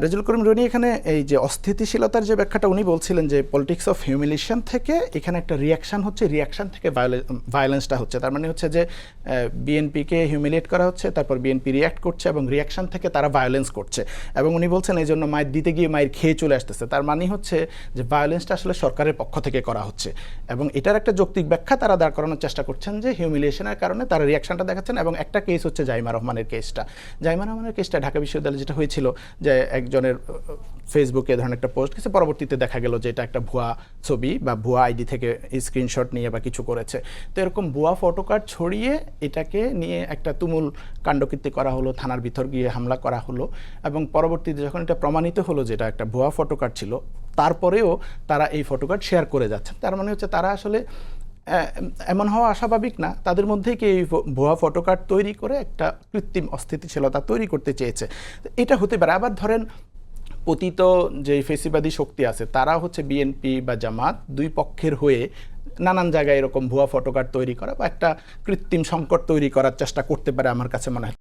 রেজাউল করিম রনি এখানে এই যে অস্থিতিশীলতার যে ব্যাখ্যাটা উনি বলছিলেন যে পলিটিক্স অফ হিউমিলিয়েশন থেকে এখানে একটা রিয়াকশন হচ্ছে, রিয়াকশন থেকে ভায়োলেন্সটা হচ্ছে। তার মানে হচ্ছে যে বিএনপিকে হিউমিলিয়েট করা হচ্ছে, তারপর বিএনপি রিয়াক্ট করছে এবং রিয়াকশন থেকে তারা ভায়োলেন্স করছে। এবং উনি বলছেন এই জন্য মায়ের দিতে গিয়ে মায়ের খেয়ে চলে আসতেছে। তার মানে হচ্ছে যে ভায়োলেন্সটা আসলে সরকারের পক্ষ থেকে করা হচ্ছে এবং এটার একটা যৌক্তিক ব্যাখ্যা তারা দাঁড় করানোর চেষ্টা করছেন যে হিউমিলিয়েশনের কারণে তারা রিয়াকশনটা দেখাচ্ছেন। এবং একটা কেস হচ্ছে জাইমা রহমানের কেসটা। জাইমা রহমানের কেসটা ঢাকা বিশ্ববিদ্যালয়ে যেটা হয়েছিল যে একজনের ফেসবুকে ধরনের একটা পোস্ট কিছু, পরবর্তীতে দেখা গেল যে এটা একটা ভুয়া ছবি বা ভুয়া আইডি থেকে স্ক্রিনশট নিয়ে বা কিছু করেছে। তো এরকম ভুয়া ফটো কার্ড ছড়িয়ে এটাকে নিয়ে একটা তুমুল কাণ্ডকীর্তি করা হলো, থানার ভিতর গিয়ে হামলা করা হলো এবং পরবর্তীতে যখন এটা প্রমাণিত হলো যে এটা একটা ভুয়া ফটো কার্ড ছিল, তারপরেও তারা এই ফটো কার্ড শেয়ার করে যাচ্ছেন। তার মানে হচ্ছে তারা আসলে এমন হওয়া অস্বাভাবিক না, তাদের মধ্যেই কি এই ভুয়া ফটো কার্ড তৈরি করে একটা কৃত্রিম অস্থিতিশীলতা তৈরি করতে চেয়েছে। এটা হতে পারে। আবার ধরেন পতিত যে ফেসিবাদী শক্তি আছে তারা হচ্ছে বিএনপি বা জামাত দুই পক্ষের হয়ে নানান জায়গায় এরকম ভুয়া ফটো কার্ড তৈরি করা বা একটা কৃত্রিম সংকট তৈরি করার চেষ্টা করতে পারে আমার কাছে মনে হয়।